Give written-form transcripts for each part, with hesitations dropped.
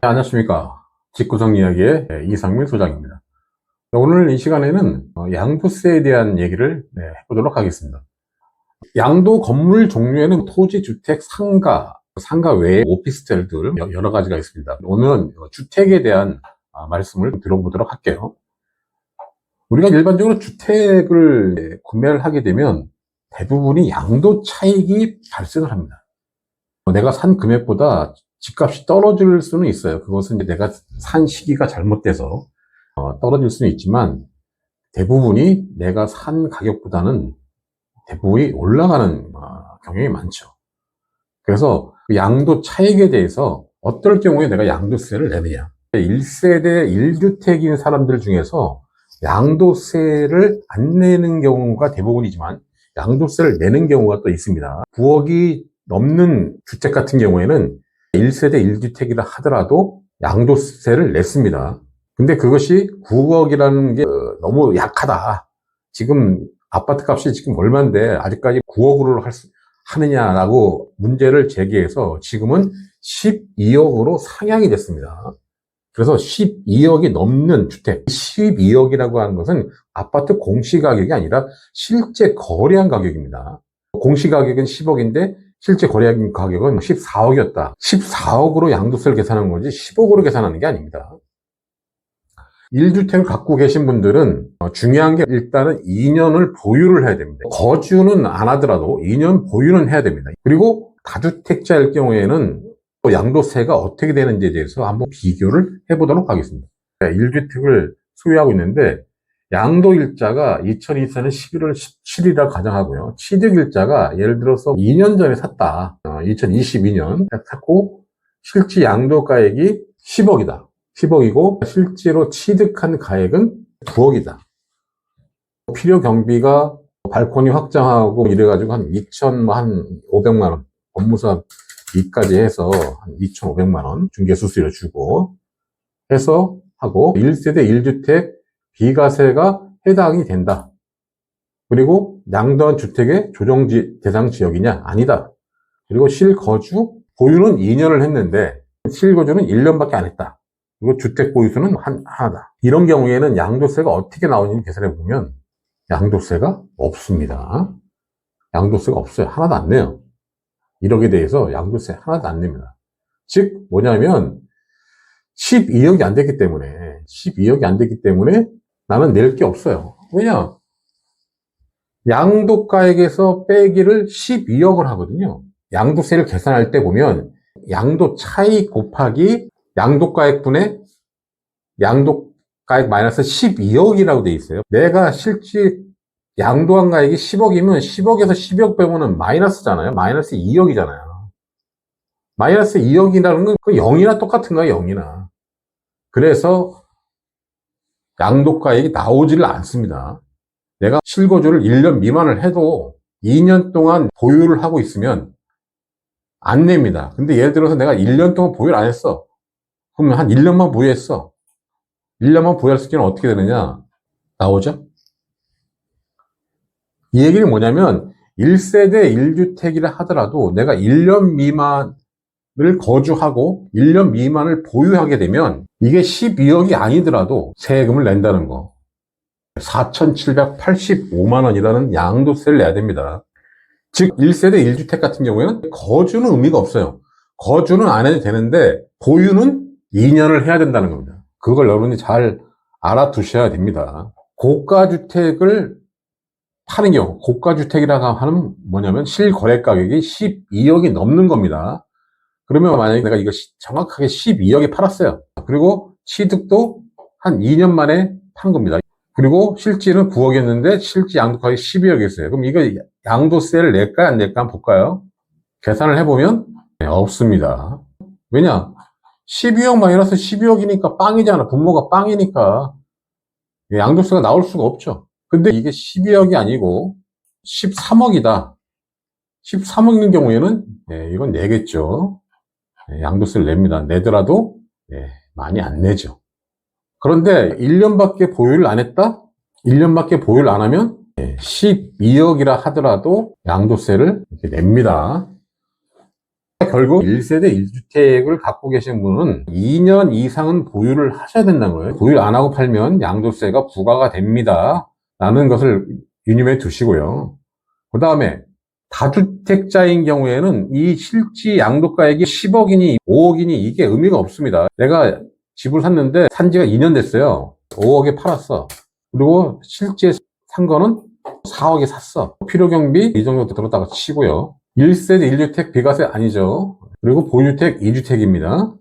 안녕하십니까. 집구성 이야기의 이상민 소장입니다. 오늘 이 시간에는 양도세에 대한 얘기를 해보도록 하겠습니다. 양도 건물 종류에는 토지, 주택, 상가 외에 오피스텔들 여러 가지가 있습니다. 오늘은 주택에 대한 말씀을 들어보도록 할게요. 우리가 일반적으로 주택을 구매를 하게 되면 대부분이 양도 차익이 발생을 합니다. 내가 산 금액보다 집값이 떨어질 수는 있어요. 그것은 내가 산 시기가 잘못돼서 떨어질 수는 있지만 대부분이 내가 산 가격보다는 대부분이 올라가는 경향이 많죠. 그래서 양도 차익에 대해서 어떨 경우에 내가 양도세를 내느냐. 1세대 1주택인 사람들 중에서 양도세를 안 내는 경우가 대부분이지만 양도세를 내는 경우가 또 있습니다. 9억이 넘는 주택 같은 경우에는 1세대 1주택이라 하더라도 양도세를 냈습니다. 근데 그것이 9억이라는 게 너무 약하다. 지금 아파트 값이 지금 얼마인데 아직까지 9억으로 하느냐라고 문제를 제기해서 지금은 12억으로 상향이 됐습니다. 그래서 12억이 넘는 주택, 12억이라고 하는 것은 아파트 공시가격이 아니라 실제 거래한 가격입니다. 공시가격은 10억인데 실제 거래한 가격은 14억이었다. 14억으로 양도세를 계산한 건지 10억으로 계산하는 게 아닙니다. 1주택을 갖고 계신 분들은 중요한 게 일단은 2년을 보유를 해야 됩니다. 거주는 안 하더라도 2년 보유는 해야 됩니다. 그리고 다주택자일 경우에는 또 양도세가 어떻게 되는지에 대해서 한번 비교를 해보도록 하겠습니다. 1주택을 소유하고 있는데 양도일자가 2024년 11월 17일이라고 가정하고요. 취득일자가 예를 들어서 2년 전에 샀다. 2022년 샀고 실제 양도가액이 10억이다. 10억이고 실제로 취득한 가액은 9억이다. 필요 경비가 발코니 확장하고 이래가지고 한 2,500만 원, 법무사비까지 해서 한 2,500만 원 중개수수료 주고 해서 하고 1세대 1주택 비과세가 해당이 된다. 그리고 양도한 주택의 조정지 대상 지역이냐? 아니다. 그리고 실거주 보유는 2년을 했는데 실거주는 1년밖에 안 했다. 그리고 주택 보유수는 하나다. 이런 경우에는 양도세가 어떻게 나오는지 계산해 보면 양도세가 없습니다. 양도세가 없어요. 하나도 안 내요. 1억에 대해서 양도세 하나도 안 냅니다. 즉 뭐냐면 12억이 안 됐기 때문에 나는 낼 게 없어요. 왜냐? 양도가액에서 빼기를 12억을 하거든요. 양도세를 계산할 때 보면 양도 차익 곱하기 양도가액분의 양도가액 마이너스 12억이라고 돼 있어요. 내가 실제 양도한 가액이 10억이면 10억에서 12억 빼고는 마이너스잖아요. 마이너스 2억이잖아요. 마이너스 2억이라는 건 0이나 똑같은 거야, 0이나. 그래서 양도가액이 나오지를 않습니다. 내가 실거주를 1년 미만을 해도 2년 동안 보유를 하고 있으면 안 냅니다. 근데 예를 들어서 내가 1년 동안 보유를 안 했어. 그러면 한 1년만 보유했어. 1년만 보유했을 때는 어떻게 되느냐? 나오죠? 이 얘기는 뭐냐면 1세대 1주택이라 하더라도 내가 1년 미만을 거주하고 1년 미만을 보유하게 되면 이게 12억이 아니더라도 세금을 낸다는 거. 4,785만 원이라는 양도세를 내야 됩니다. 즉 1세대 1주택 같은 경우에는 거주는 의미가 없어요. 거주는 안 해도 되는데 보유는 2년을 해야 된다는 겁니다. 그걸 여러분이 잘 알아두셔야 됩니다. 고가주택을 파는 경우, 고가주택이라고 하는 뭐냐면 실거래 가격이 12억이 넘는 겁니다. 그러면 만약에 내가 이거 정확하게 12억에 팔았어요. 그리고 취득도 한 2년 만에 판 겁니다. 그리고 실제는 9억이었는데 실제 양도가액이 12억이었어요. 그럼 이거 양도세를 낼까요? 안 낼까? 한번 볼까요? 계산을 해보면 없습니다. 왜냐? 12억 마이너스 12억이니까 빵이잖아. 분모가 빵이니까 양도세가 나올 수가 없죠. 근데 이게 12억이 아니고 13억이다. 13억인 경우에는 이건 내겠죠. 양도세를 냅니다. 내더라도 많이 안 내죠. 그런데 1년밖에 보유를 안 했다? 1년밖에 보유를 안 하면 12억이라 하더라도 양도세를 이렇게 냅니다. 결국 1세대 1주택을 갖고 계신 분은 2년 이상은 보유를 하셔야 된다는 거예요. 보유를 안 하고 팔면 양도세가 부과가 됩니다. 라는 것을 유념해 두시고요. 그 다음에 다주택자인 경우에는 이 실지 양도가액이 10억이니 5억이니 이게 의미가 없습니다. 내가 집을 샀는데 산 지가 2년 됐어요. 5억에 팔았어. 그리고 실제 산 거는 4억에 샀어. 필요경비 이 정도 들었다가 치고요. 1세대 1주택 비과세 아니죠. 그리고 보유주택 2주택입니다.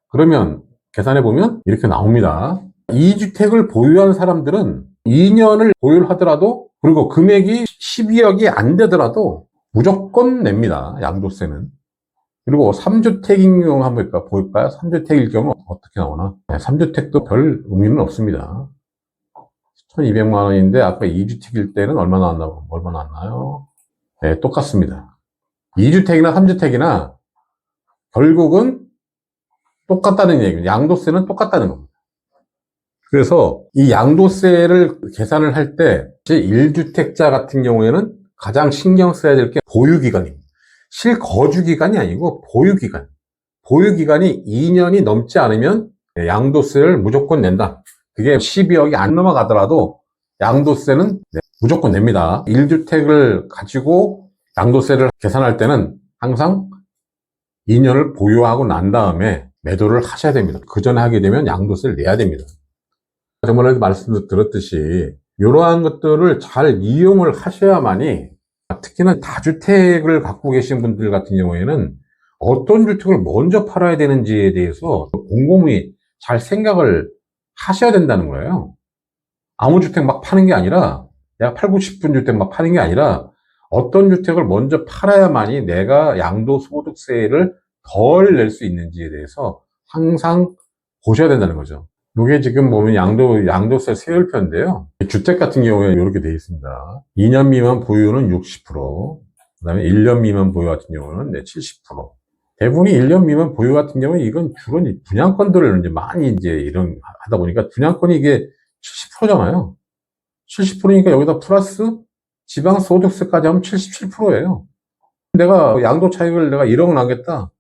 그러면 계산해 보면 이렇게 나옵니다. 2주택을 보유한 사람들은 2년을 보유를 하더라도, 그리고 금액이 12억이 안 되더라도 무조건 냅니다. 양도세는. 그리고 3주택인 경우 한번 볼까요? 3주택일 경우 어떻게 나오나? 3주택도 별 의미는 없습니다. 1200만 원인데 아까 2주택일 때는 얼마 나왔나요? 네, 똑같습니다. 2주택이나 3주택이나 결국은 똑같다는 얘기입니다. 양도세는 똑같다는 겁니다. 그래서 이 양도세를 계산을 할 때 제 1주택자 같은 경우에는 가장 신경 써야 될 게 보유기간입니다. 실거주기간이 아니고 보유기간. 보유기간이 2년이 넘지 않으면 양도세를 무조건 낸다. 그게 12억이 안 넘어가더라도 양도세는 무조건 냅니다. 1주택을 가지고 양도세를 계산할 때는 항상 2년을 보유하고 난 다음에 매도를 하셔야 됩니다. 그 전에 하게 되면 양도세를 내야 됩니다. 정말 말씀도 들었듯이 이러한 것들을 잘 이용을 하셔야만이, 특히나 다주택을 갖고 계신 분들 같은 경우에는 어떤 주택을 먼저 팔아야 되는지에 대해서 곰곰이 잘 생각을 하셔야 된다는 거예요. 아무 주택 막 파는 게 아니라, 내가 팔고 싶은 주택 막 파는 게 아니라 어떤 주택을 먼저 팔아야만이 내가 양도소득세를 덜 낼 수 있는지에 대해서 항상 보셔야 된다는 거죠. 이게 지금 보면 양도세 세율표인데요. 주택 같은 경우에 이렇게 되어 있습니다. 2년 미만 보유는 60%, 그 다음에 1년 미만 보유 같은 경우는 70%. 대부분이 1년 미만 보유 같은 경우는 이건 주로 분양권들을 이제 많이 하다 보니까 분양권이 이게 70%잖아요. 70%니까 여기다 플러스 지방소득세까지 하면 77%예요. 내가 양도 차익을 내가 1억 나겠다.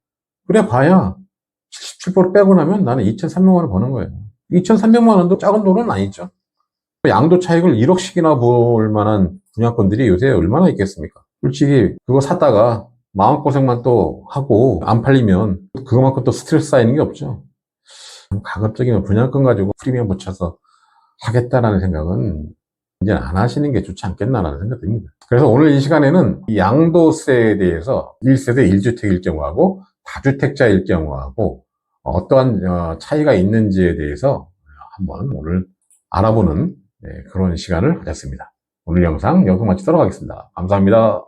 그래 봐야 77% 빼고 나면 나는 2,300만 원을 버는 거예요. 2,300만 원도 작은 돈은 아니죠. 양도 차익을 1억씩이나 볼 만한 분양권들이 요새 얼마나 있겠습니까? 솔직히 그거 샀다가 마음고생만 또 하고 안 팔리면 그거만큼 또 스트레스 쌓이는 게 없죠. 가급적이면 분양권 가지고 프리미엄 붙여서 하겠다라는 생각은 이제 안 하시는 게 좋지 않겠나라는 생각이 듭니다. 그래서 오늘 이 시간에는 이 양도세에 대해서 1세대 1주택일 경우하고 다주택자일 경우하고 어떠한 차이가 있는지에 대해서 한번 오늘 알아보는 그런 시간을 가졌습니다. 오늘 영상 여기서 마치도록 하겠습니다. 감사합니다.